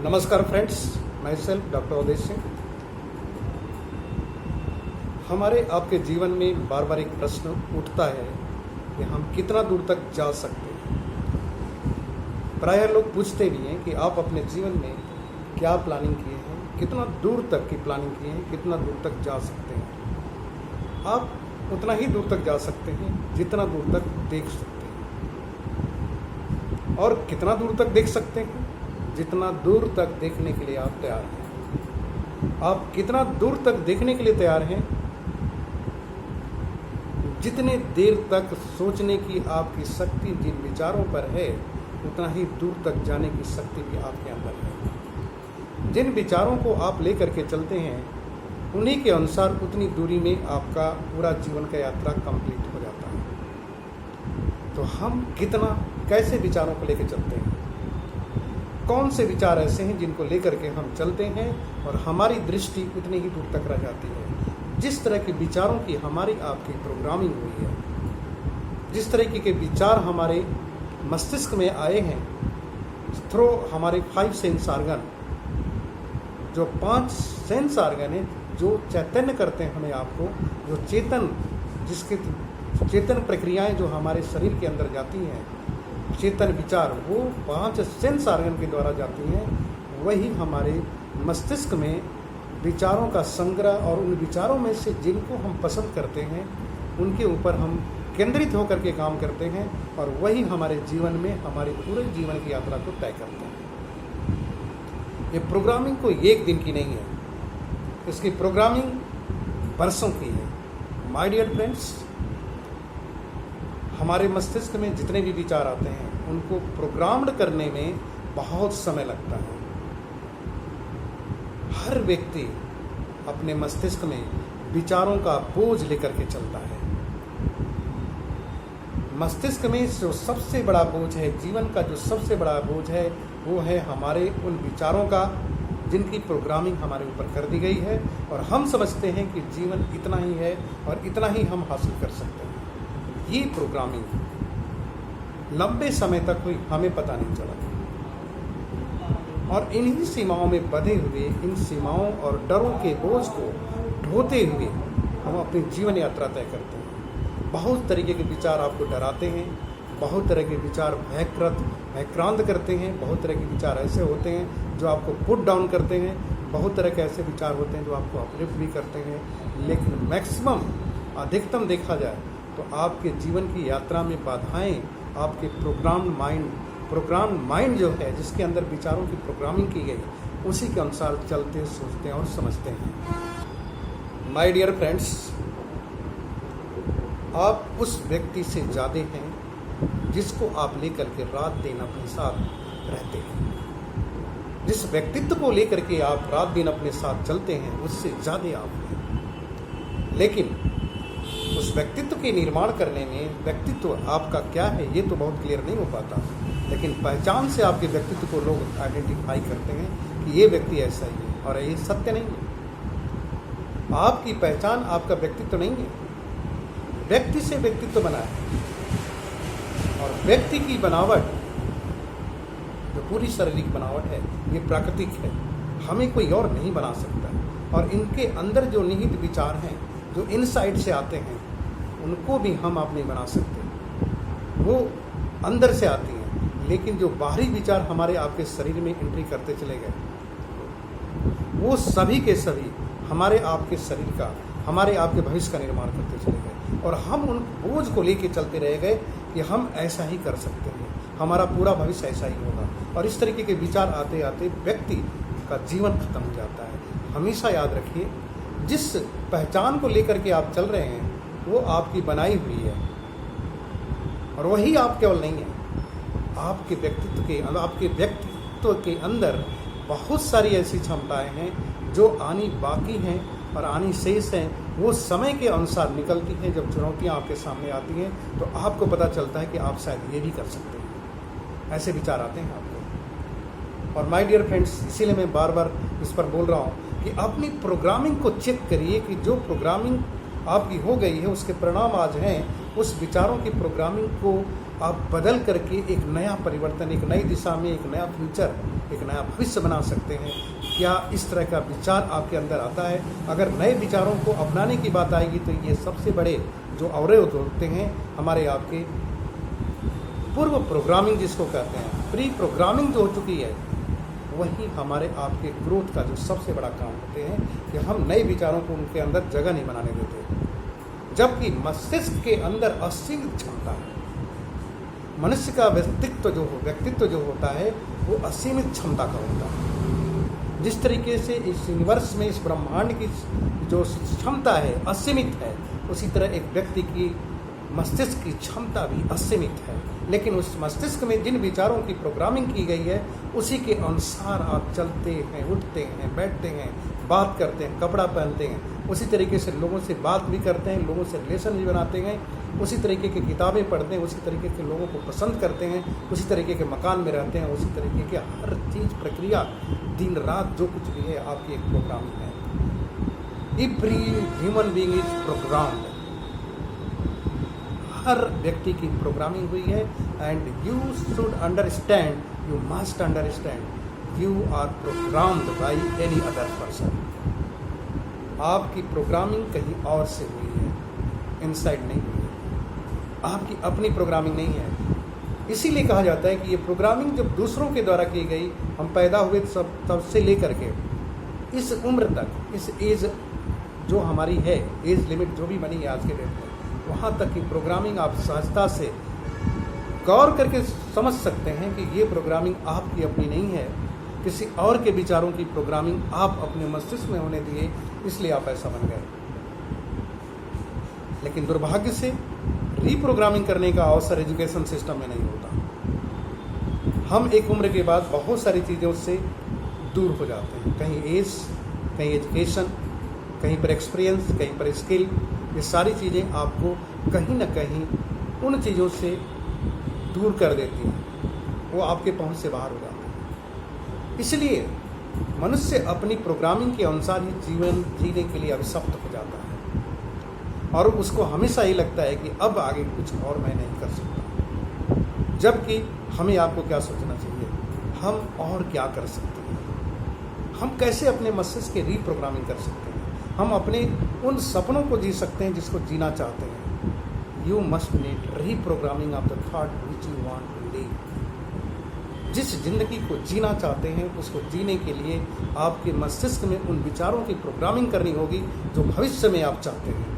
नमस्कार फ्रेंड्स, मैं self doctor Uday Singh. हमारे आपके जीवन में बार बार एक प्रश्न उठता है कि हम कितना दूर तक जा सकते हैं। प्रायः लोग पूछते भी हैं कि आप अपने जीवन में क्या प्लानिंग किए हैं, कितना दूर तक की प्लानिंग किए हैं, कितना दूर तक जा सकते हैं। आप उतना ही दूर तक जा सकते हैं जितना दूर तक देख सकते हैं, और कितना दूर तक देख सकते हैं जितना दूर तक देखने के लिए आप तैयार हैं। आप कितना दूर तक देखने के लिए तैयार हैं, जितने देर तक सोचने की आपकी शक्ति जिन विचारों पर है, उतना ही दूर तक जाने की शक्ति भी आपके अंदर है। जिन विचारों को आप लेकर के चलते हैं, उन्हीं के अनुसार उतनी दूरी में आपका पूरा जीवन का यात्रा कंप्लीट हो जाता है। तो हम कितना कैसे विचारों को लेकर चलते हैं, कौन से विचार ऐसे हैं जिनको लेकर के हम चलते हैं और हमारी दृष्टि उतनी ही दूर तक रह जाती है। जिस तरह के विचारों की हमारी आपकी प्रोग्रामिंग हुई है, जिस तरीके के विचार हमारे मस्तिष्क में आए हैं थ्रू हमारे 5 सेंस ऑर्गन, जो 5 सेंस ऑर्गन है जो चैतन्य करते हैं हमें आपको, जो चेतन, जिसके चेतन प्रक्रियाएं जो हमारे शरीर के अंदर जाती हैं, चेतन विचार वो 5 सेंस ऑर्गन के द्वारा जाती हैं। वही हमारे मस्तिष्क में विचारों का संग्रह, और उन विचारों में से जिनको हम पसंद करते हैं उनके ऊपर हम केंद्रित होकर के काम करते हैं, और वही हमारे जीवन में हमारे पूरे जीवन की यात्रा को तय करते हैं। ये प्रोग्रामिंग कोई एक दिन की नहीं है, इसकी प्रोग्रामिंग बरसों की है। माय डियर फ्रेंड्स, हमारे मस्तिष्क में जितने भी विचार आते हैं उनको प्रोग्राम्ड करने में बहुत समय लगता है। हर व्यक्ति अपने मस्तिष्क में विचारों का बोझ लेकर के चलता है। मस्तिष्क में जो सबसे बड़ा बोझ है, जीवन का जो सबसे बड़ा बोझ है, वो है हमारे उन विचारों का जिनकी प्रोग्रामिंग हमारे ऊपर कर दी गई है, और हम समझते हैं कि जीवन इतना ही है और इतना ही हम हासिल कर सकते हैं। ये प्रोग्रामिंग लंबे समय तक हुई, हमें पता नहीं चला, और इन्हीं सीमाओं में बंधे हुए, इन सीमाओं और डरों के बोझ को ढोते हुए हम अपनी जीवन यात्रा तय करते हैं। बहुत तरीके के विचार आपको डराते हैं, बहुत तरह के विचार भयक्रांत करते हैं, बहुत तरह के विचार ऐसे होते हैं जो आपको पुट डाउन करते हैं, बहुत तरह के ऐसे विचार होते हैं जो आपको अपलिफ्ट भी करते हैं। लेकिन मैक्सिमम, अधिकतम देखा जाए तो आपके जीवन की यात्रा में बाधाएं आपके प्रोग्राम माइंड जो है, जिसके अंदर विचारों की प्रोग्रामिंग की गई, उसी के अनुसार चलते, सोचते हैं और समझते हैं। माय डियर फ्रेंड्स, आप उस व्यक्ति से ज़्यादा हैं जिसको आप लेकर के रात दिन अपने साथ रहते हैं। जिस व्यक्तित्व को लेकर के आप रात दिन अपने साथ चलते हैं, उससे ज़्यादा आप हैं। लेकिन उस व्यक्तित्व के निर्माण करने में व्यक्तित्व आपका क्या है ये तो बहुत क्लियर नहीं हो पाता, लेकिन पहचान से आपके व्यक्तित्व को लोग आइडेंटिफाई करते हैं कि ये व्यक्ति ऐसा ही है, और ये सत्य नहीं है। आपकी पहचान आपका व्यक्तित्व नहीं है, व्यक्ति से व्यक्तित्व बना है, और व्यक्ति की बनावट जो पूरी शारीरिक बनावट है ये प्राकृतिक है, हमें कोई और नहीं बना सकता। और इनके अंदर जो निहित विचार हैं, जो इनसाइड से आते हैं, उनको भी हम आप नहीं बना सकते, वो अंदर से आती हैं। लेकिन जो बाहरी विचार हमारे आपके शरीर में एंट्री करते चले गए, वो सभी के सभी हमारे आपके शरीर का, हमारे आपके भविष्य का निर्माण करते चले गए, और हम उन बोझ को लेके चलते रह गए कि हम ऐसा ही कर सकते हैं, हमारा पूरा भविष्य ऐसा ही होगा। और इस तरीके के विचार आते आते व्यक्ति का जीवन खत्म हो जाता है। हमेशा याद रखिए, जिस पहचान को लेकर के आप चल रहे हैं वो आपकी बनाई हुई है, और वही आप केवल नहीं है। आपके व्यक्तित्व के अंदर बहुत सारी ऐसी क्षमताएं हैं जो आनी बाकी हैं और आनी शेष हैं। वो समय के अनुसार निकलती हैं। जब चुनौतियां आपके सामने आती हैं तो आपको पता चलता है कि आप शायद ये भी कर सकते हैं। ऐसे विचार आते हैं आपको। और माय डियर फ्रेंड्स, इसीलिए मैं बार बार इस पर बोल रहा हूँ कि अपनी प्रोग्रामिंग को चेक करिए कि जो प्रोग्रामिंग आपकी हो गई है उसके परिणाम आज हैं। उस विचारों की प्रोग्रामिंग को आप बदल करके एक नया परिवर्तन, एक नई दिशा में एक नया फ्यूचर, एक नया भविष्य बना सकते हैं। क्या इस तरह का विचार आपके अंदर आता है? अगर नए विचारों को अपनाने की बात आएगी तो ये सबसे बड़े जो अवरोध होते हैं हमारे आपके पूर्व प्रोग्रामिंग जिसको कहते हैं, प्री प्रोग्रामिंग जो हो चुकी है, वही हमारे आपके ग्रोथ का जो सबसे बड़ा काम होते हैं कि हम नए विचारों को उनके अंदर जगह नहीं बनाने देते। जबकि मस्तिष्क के अंदर असीमित क्षमता है। मनुष्य का व्यक्तित्व जो होता है वो असीमित क्षमता का होता है। जिस तरीके से इस यूनिवर्स में, इस ब्रह्मांड की जो क्षमता है असीमित है, उसी तरह एक व्यक्ति की मस्तिष्क की क्षमता भी असीमित है। लेकिन उस मस्तिष्क में जिन विचारों की प्रोग्रामिंग की गई है उसी के अनुसार आप चलते हैं, उठते हैं, बैठते हैं, बात करते हैं, कपड़ा पहनते हैं, उसी तरीके से लोगों से बात भी करते हैं, लोगों से रिलेशन भी बनाते हैं, उसी तरीके की किताबें पढ़ते हैं, उसी तरीके के लोगों को पसंद करते हैं, उसी तरीके के मकान में रहते हैं, उसी तरीके के हर चीज़ प्रक्रिया दिन रात जो कुछ भी है आपकी एक प्रोग्रामिंग है। Every human being is programmed. हर व्यक्ति की प्रोग्रामिंग हुई है and you should understand, you must understand, you are programmed by any other person. आपकी प्रोग्रामिंग कहीं और से हुई है, इनसाइड नहीं हुई है। आपकी अपनी प्रोग्रामिंग नहीं है। इसीलिए कहा जाता है कि ये प्रोग्रामिंग जब दूसरों के द्वारा की गई, हम पैदा हुए तब से लेकर के इस उम्र तक, इस एज जो हमारी है, एज लिमिट जो भी बनी है आज के डेट में, वहाँ तक की प्रोग्रामिंग आप सहजता से गौर करके समझ सकते हैं कि ये प्रोग्रामिंग आपकी अपनी नहीं है, किसी और के विचारों की प्रोग्रामिंग आप अपने मस्तिष्क में होने दिए, इसलिए आप ऐसा बन गए। लेकिन दुर्भाग्य से रीप्रोग्रामिंग करने का अवसर एजुकेशन सिस्टम में नहीं होता। हम एक उम्र के बाद बहुत सारी चीज़ों से दूर हो जाते हैं, कहीं एज, कहीं एजुकेशन, कहीं पर एक्सपीरियंस, कहीं पर स्किल। ये सारी चीज़ें आपको कहीं ना कहीं उन चीज़ों से दूर कर देती हैं, वो आपके पहुंच से बाहर हो जाती हैं। इसलिए मनुष्य अपनी प्रोग्रामिंग के अनुसार ही जीवन जीने के लिए अभिशप्त हो जाता है और उसको हमेशा ही लगता है कि अब आगे कुछ और मैं नहीं कर सकता। जबकि हमें आपको क्या सोचना चाहिए, हम और क्या कर सकते हैं, हम कैसे अपने मस्तिष्क की रीप्रोग्रामिंग कर सकते हैं, हम अपने उन सपनों को जी सकते हैं जिसको जीना चाहते हैं। You must need reprogramming of the thought which you want to live. जिस जिंदगी को जीना चाहते हैं उसको जीने के लिए आपके मस्तिष्क में उन विचारों की प्रोग्रामिंग करनी होगी जो भविष्य में आप चाहते हैं।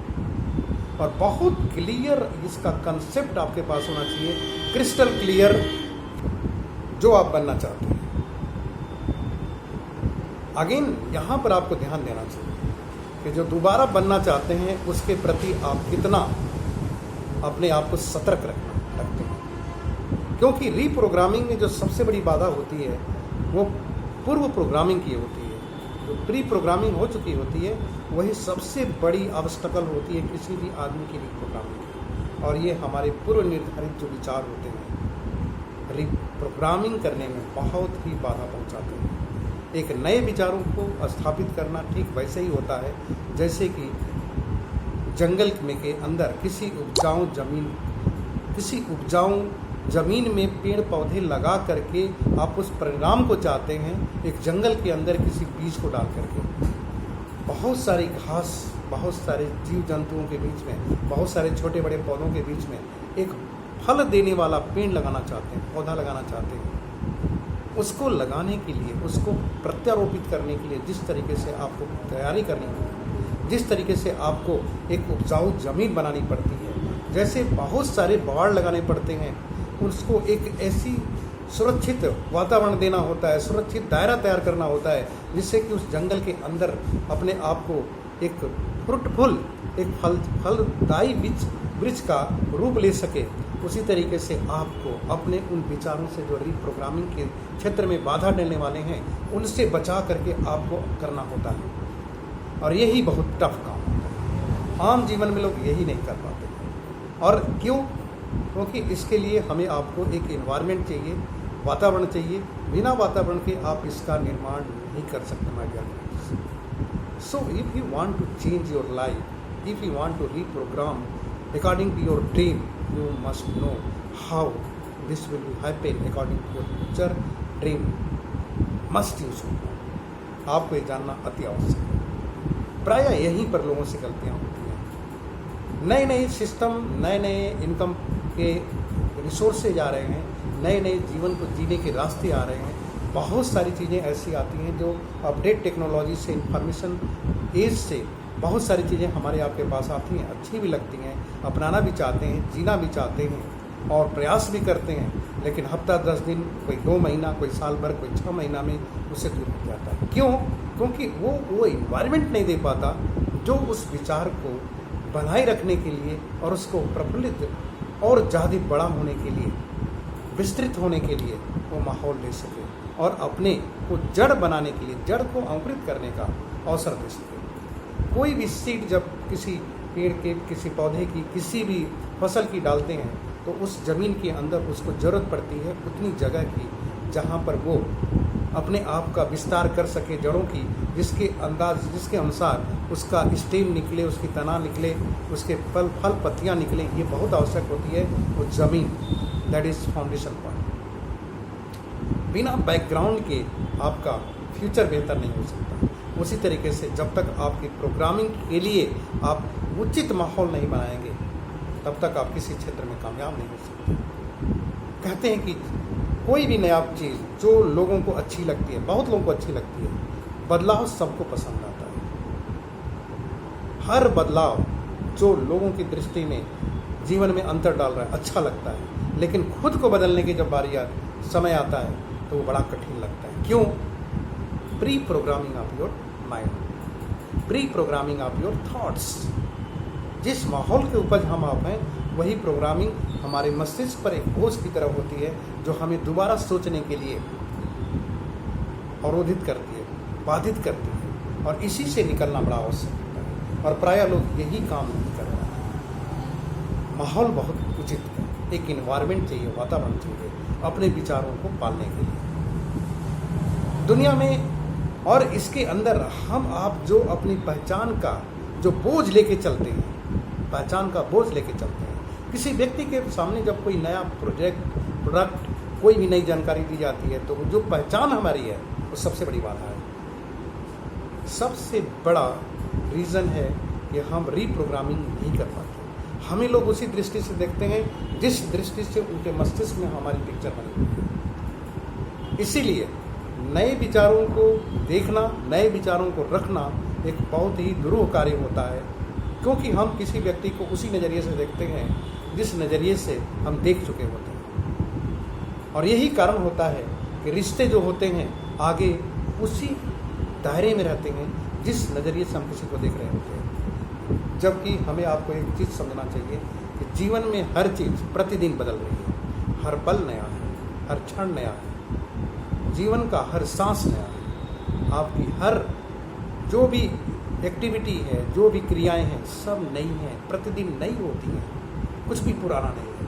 और बहुत क्लियर इसका कंसेप्ट आपके पास होना चाहिए, क्रिस्टल क्लियर, जो आप बनना चाहते हैं। अगेन यहाँ पर आपको ध्यान देना चाहिए कि जो दोबारा बनना चाहते हैं उसके प्रति आप कितना अपने आप को सतर्क रखते हैं। क्योंकि रीप्रोग्रामिंग में जो सबसे बड़ी बाधा होती है वो पूर्व प्रोग्रामिंग की होती है। जो प्री प्रोग्रामिंग हो चुकी होती है वही सबसे बड़ी ऑब्स्टेकल होती है किसी भी आदमी की रीप्रोग्रामिंग की। और ये हमारे पूर्व निर्धारित जो विचार होते हैं रीप्रोग्रामिंग करने में बहुत ही बाधा पहुंचाते हैं। एक नए विचारों को स्थापित करना ठीक वैसे ही होता है जैसे कि जंगल में के अंदर किसी उपजाऊ ज़मीन में पेड़ पौधे लगा करके आप उस परिणाम को चाहते हैं। एक जंगल के अंदर किसी बीज को डाल करके बहुत सारी घास, बहुत सारे जीव जंतुओं के बीच में, बहुत सारे छोटे बड़े पौधों के बीच में एक फल देने वाला पेड़ लगाना चाहते हैं, पौधा लगाना चाहते हैं। उसको लगाने के लिए, उसको प्रत्यारोपित करने के लिए जिस तरीके से आपको तैयारी करनी होगी, जिस तरीके से आपको एक उपजाऊ ज़मीन बनानी पड़ती है, जैसे बहुत सारे बाड़ लगाने पड़ते हैं, उसको एक ऐसी सुरक्षित वातावरण देना होता है, सुरक्षित दायरा तैयार करना होता है जिससे कि उस जंगल के अंदर अपने आप को एक फ्रूटफुल, एक फलदायी वृक्ष का रूप ले सके। उसी तरीके से आपको अपने उन विचारों से जो रीप्रोग्रामिंग के क्षेत्र में बाधा डालने वाले हैं उनसे बचा करके आपको करना होता है। और यही बहुत टफ काम होता है, आम जीवन में लोग यही नहीं कर पाते। और क्यों? क्योंकि इसके लिए हमें आपको एक एनवायरनमेंट चाहिए, वातावरण चाहिए। बिना वातावरण के आप इसका निर्माण नहीं कर सकते my dear friends. So if you want to change your life, if you want to reprogram according to your dream, you must know how this will be happen according to your future dream must use होगा। आपको ये जानना अति आवश्यक है। प्रायः यहीं पर लोगों से गलतियाँ होती हैं। नए नए सिस्टम, नए नए इनकम के रिसोर्सेज आ रहे हैं, नए नए जीवन को जीने के रास्ते आ रहे हैं। बहुत सारी चीज़ें ऐसी आती हैं जो अपडेट टेक्नोलॉजी से, इंफॉर्मेशन एज से बहुत सारी चीज़ें हमारे आपके पास आती हैं, अच्छी भी लगती हैं, अपनाना भी चाहते हैं, जीना भी चाहते हैं और प्रयास भी करते हैं। लेकिन हफ्ता 10 दिन, कोई 2 महीना, कोई साल भर, कोई 6 महीना में उससे दूर हो जाता है। क्यों? क्योंकि वो इन्वायरमेंट नहीं दे पाता जो उस विचार को बनाए रखने के लिए और उसको प्रफुल्लित और ज़्यादा बड़ा होने के लिए, विस्तृत होने के लिए वो माहौल दे सके और अपने को जड़ बनाने के लिए, जड़ को अंकुरित करने का अवसर दे सके। कोई भी सीड जब किसी पेड़ के, किसी पौधे की, किसी भी फसल की डालते हैं तो उस ज़मीन के अंदर उसको ज़रूरत पड़ती है उतनी जगह की जहाँ पर वो अपने आप का विस्तार कर सके जड़ों की, जिसके अनुसार उसका स्टेम निकले, उसकी तना निकले, उसके फल पत्तियाँ निकले। ये बहुत आवश्यक होती है वो ज़मीन, दैट इज़ फाउंडेशन पॉइंट। बिना बैकग्राउंड के आपका फ्यूचर बेहतर नहीं हो सकता। उसी तरीके से जब तक आपकी प्रोग्रामिंग के लिए आप उचित माहौल नहीं बनाएंगे तब तक आप किसी क्षेत्र में कामयाब नहीं हो सकते। कहते हैं कि कोई भी नया चीज़ जो लोगों को अच्छी लगती है, बहुत लोगों को अच्छी लगती है, बदलाव सबको पसंद आता है। हर बदलाव जो लोगों की दृष्टि में जीवन में अंतर डाल रहा है अच्छा लगता है, लेकिन खुद को बदलने की जब समय आता है तो वो बड़ा कठिन लगता है। क्यों? Pre programming of your mind, pre programming of your thoughts. जिस माहौल के ऊपर हम आप हैं वही प्रोग्रामिंग हमारे मस्तिष्क पर एक बोझ की तरह होती है जो हमें दोबारा सोचने के लिए अवरोधित करती है, बाधित करती है और इसी से निकलना बड़ा आवश्यक होता है। और प्रायः लोग यही काम नहीं कर रहे हैं। माहौल बहुत उचित है, एक इन्वायरमेंट चाहिए, वातावरण चाहिए अपने विचारों को पालने के लिए दुनिया में। और इसके अंदर हम आप जो अपनी पहचान का जो बोझ लेके चलते हैं, पहचान का बोझ लेके चलते हैं। किसी व्यक्ति के सामने जब कोई नया प्रोडक्ट, कोई भी नई जानकारी दी जाती है तो जो पहचान हमारी है वो सबसे बड़ी बाधा है। सबसे बड़ा रीज़न है कि हम रीप्रोग्रामिंग नहीं कर पाते। हमें लोग उसी दृष्टि से देखते हैं जिस दृष्टि से उनके मस्तिष्क में हमारी पिक्चर बनी हुई है। इसीलिए नए विचारों को देखना, नए विचारों को रखना एक बहुत ही दुरूह कार्य होता है, क्योंकि हम किसी व्यक्ति को उसी नज़रिए से देखते हैं जिस नज़रिए से हम देख चुके होते हैं। और यही कारण होता है कि रिश्ते जो होते हैं आगे उसी दायरे में रहते हैं जिस नज़रिए से हम किसी को देख रहे होते हैं। जबकि हमें आपको एक चीज़ समझना चाहिए कि जीवन में हर चीज़ प्रतिदिन बदल रही है, हर पल नया है, हर क्षण नया है, जीवन का हर सांस नया है। आपकी हर जो भी एक्टिविटी है, जो भी क्रियाएं हैं, सब नई हैं, प्रतिदिन नई होती हैं, कुछ भी पुराना नहीं है।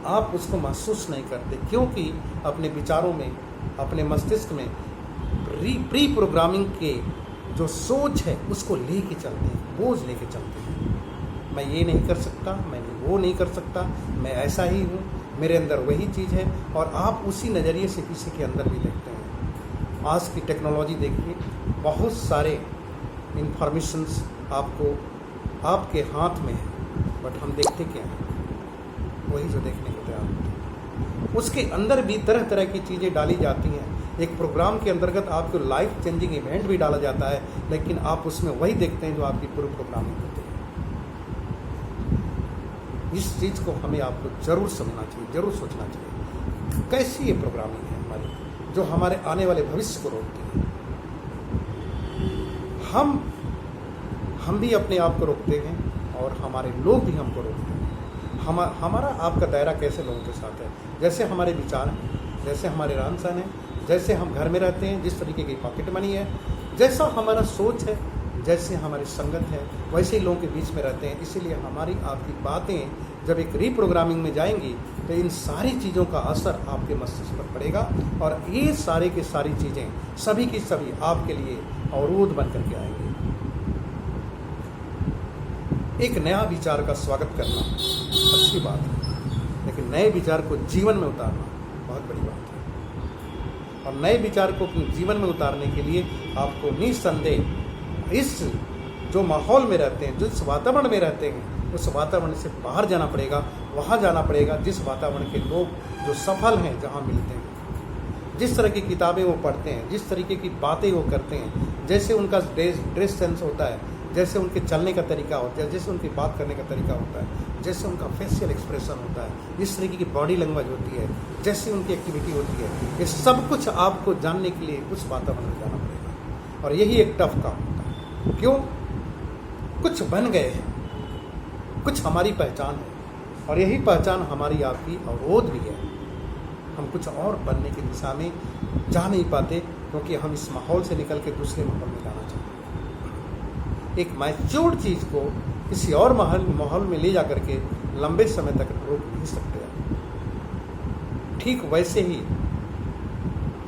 आप उसको महसूस नहीं करते क्योंकि अपने विचारों में, अपने मस्तिष्क में प्री प्रोग्रामिंग के जो सोच है उसको लेके चलते हैं, बोझ लेके चलते हैं। मैं ये नहीं कर सकता, मैं वो नहीं कर सकता, मैं ऐसा ही हूँ, मेरे अंदर वही चीज़ है। और आप उसी नज़रिए से किसी के अंदर भी देखते हैं। आज की टेक्नोलॉजी देखिए, बहुत सारे इंफॉर्मेशंस आपको आपके हाथ में है, बट हम देखते क्या हैं? वही जो देखने को तैयार होते हैं। उसके अंदर भी तरह तरह की चीज़ें डाली जाती हैं। एक प्रोग्राम के अंतर्गत आपको लाइफ चेंजिंग इवेंट भी डाला जाता है, लेकिन आप उसमें वही देखते हैं जो आपकी पूरी प्रोग्रामिंग होती है। इस चीज़ को हमें आपको जरूर समझना चाहिए, जरूर सोचना चाहिए कैसी ये प्रोग्रामिंग है हमारी, जो हमारे आने वाले भविष्य को रोकती है। हम भी अपने आप को रोकते हैं और हमारे लोग भी हमको रोकते हैं। हमारा आपका दायरा कैसे लोगों के साथ है, जैसे हमारे विचार हैं, जैसे हमारे रहन सहन है, जैसे हम घर में रहते हैं, जिस तरीके की पॉकेट मनी है, जैसा हमारा सोच है, जैसे हमारी संगत है, वैसे ही लोगों के बीच में रहते हैं। इसीलिए हमारी आपकी बातें जब एक रीप्रोग्रामिंग में जाएंगी तो इन सारी चीज़ों का असर आपके मस्तिष्क पर पड़ेगा और ये सारे की सारी चीज़ें सभी की सभी आपके लिए अवरोध बन करके आएंगी। एक नया विचार का स्वागत करना अच्छी बात है, लेकिन नए विचार को जीवन में उतारना बहुत बड़ी बात है। और नए विचार को अपने जीवन में उतारने के लिए आपको निस्संदेह इस जो माहौल में रहते हैं, जिस वातावरण में रहते हैं, उस वातावरण से बाहर जाना पड़ेगा, वहाँ जाना पड़ेगा जिस वातावरण के लोग जो सफल हैं, जहाँ मिलते हैं, जिस तरह की किताबें वो पढ़ते हैं, जिस तरीके की बातें वो करते हैं, जैसे उनका ड्रेस सेंस होता है, जैसे उनके चलने का तरीका होता है, जैसे उनकी बात करने का तरीका होता है, जैसे उनका फेशियल एक्सप्रेशन होता है, जिस तरीके की बॉडी लैंग्वेज होती है, जैसे उनकी एक्टिविटी होती है, ये सब कुछ आपको जानने के लिए उस वातावरण में जाना पड़ेगा। और यही एक टफ काम होता है। क्यों? कुछ बन गए हैं, कुछ हमारी पहचान है, और यही पहचान हमारी आपकी अवरोध भी है। हम कुछ और बनने की दिशा में जा नहीं पाते क्योंकि हम इस माहौल से निकल के दूसरे माहौल में जाना चाहते हैं। एक मैच्योर्ड चीज़ को किसी और माहौल में ले जा करके लंबे समय तक रोक नहीं सकते। ठीक वैसे ही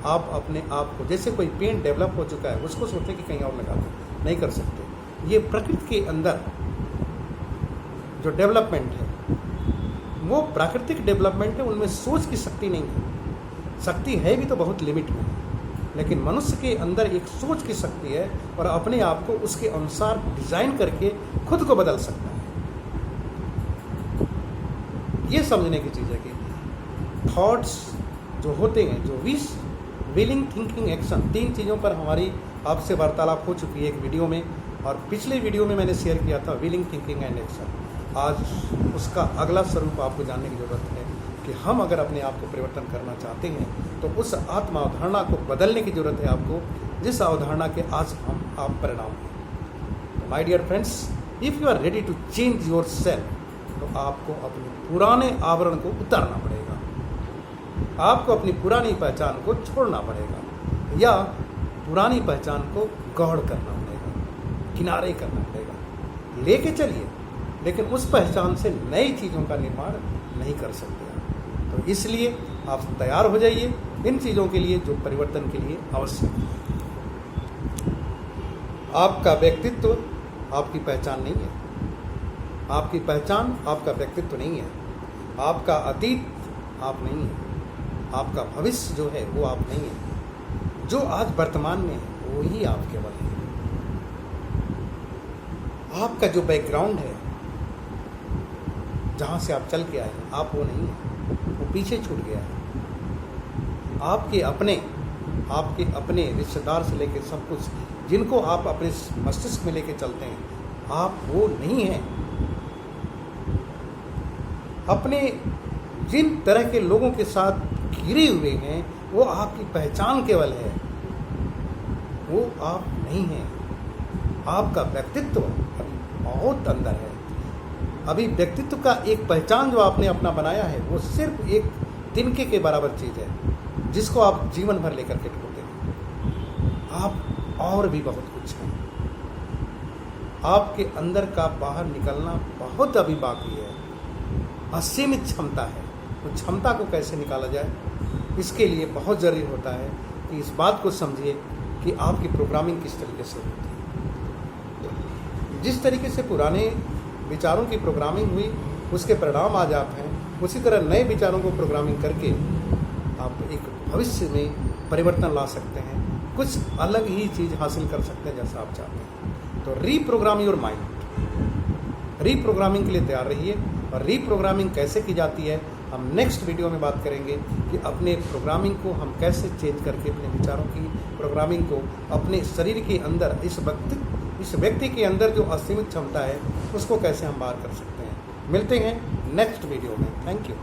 आप अपने आप को, जैसे कोई पेन डेवलप हो चुका है, उसको सोचें कि कहीं और लगा दो, नहीं कर सकते। ये प्रकृति के अंदर जो डेवलपमेंट है वो प्राकृतिक डेवलपमेंट है, उनमें सोच की शक्ति नहीं है। शक्ति है भी तो बहुत लिमिट में है, लेकिन मनुष्य के अंदर एक सोच की शक्ति है और अपने आप को उसके अनुसार डिजाइन करके खुद को बदल सकता है। ये समझने की चीज़ है कि थॉट्स जो होते हैं, जो विश, विलिंग, थिंकिंग, एक्शन, 3 चीज़ों पर हमारी आपसे वार्तालाप हो चुकी है एक वीडियो में, और पिछले वीडियो में मैंने शेयर किया था विलिंग, थिंकिंग एंड एक्शन। आज उसका अगला स्वरूप आपको जानने की ज़रूरत है कि हम अगर अपने आप को परिवर्तन करना चाहते हैं तो उस आत्म अवधारणा को बदलने की ज़रूरत है आपको, जिस अवधारणा के आज आप परिणाम हैं। My dear friends, if you are ready to change yourself, तो आपको अपने पुराने आवरण को उतारना पड़ेगा। आपको अपनी पुरानी पहचान को छोड़ना पड़ेगा, या पुरानी पहचान को गौड़ करना पड़ेगा, किनारे करना पड़ेगा। लेके चलिए, लेकिन उस पहचान से नई चीज़ों का निर्माण नहीं कर सकते। तो इसलिए आप तैयार हो जाइए इन चीज़ों के लिए जो परिवर्तन के लिए आवश्यक है। आपका व्यक्तित्व आपकी पहचान नहीं है, आपकी पहचान आपका व्यक्तित्व नहीं है, आपका अतीत आप नहीं है, आपका भविष्य जो है वो आप नहीं है। जो आज वर्तमान में है वो ही आप केवल है। आपका जो बैकग्राउंड है, जहाँ से आप चल के आए हैं, आप वो नहीं है, वो पीछे छूट गया है। आपके अपने रिश्तेदार से लेकर सब कुछ, जिनको आप अपने मस्तिष्क में लेके चलते हैं, आप वो नहीं हैं। अपने जिन तरह के लोगों के साथ घिरे हुए हैं, वो आपकी पहचान केवल है, वो आप नहीं हैं। आपका व्यक्तित्व अभी बहुत अंदर है। अभी व्यक्तित्व का एक पहचान जो आपने अपना बनाया है, वो सिर्फ एक तिनके के बराबर चीज़ है, जिसको आप जीवन भर लेकर के ढोते हैं। आप और भी बहुत कुछ हैं। आपके अंदर का बाहर निकलना बहुत अभी बाकी है। असीमित क्षमता है, तो क्षमता को कैसे निकाला जाए, इसके लिए बहुत ज़रूरी होता है कि इस बात को समझिए कि आपकी प्रोग्रामिंग किस तरीके से होती है। जिस तरीके से पुराने विचारों की प्रोग्रामिंग हुई, उसके परिणाम आज आप हैं, उसी तरह नए विचारों को प्रोग्रामिंग करके आप एक भविष्य में परिवर्तन ला सकते हैं, कुछ अलग ही चीज़ हासिल कर सकते हैं जैसा आप चाहते हैं। तो रीप्रोग्राम योर माइंड, रीप्रोग्रामिंग के लिए तैयार रहिए। और रीप्रोग्रामिंग कैसे की जाती है हम नेक्स्ट वीडियो में बात करेंगे कि अपने प्रोग्रामिंग को हम कैसे चेंज करके अपने विचारों की प्रोग्रामिंग को अपने शरीर के अंदर, इस व्यक्ति के अंदर जो असीमित क्षमता है उसको कैसे हम बाहर कर सकते हैं। मिलते हैं नेक्स्ट वीडियो में। Thank you.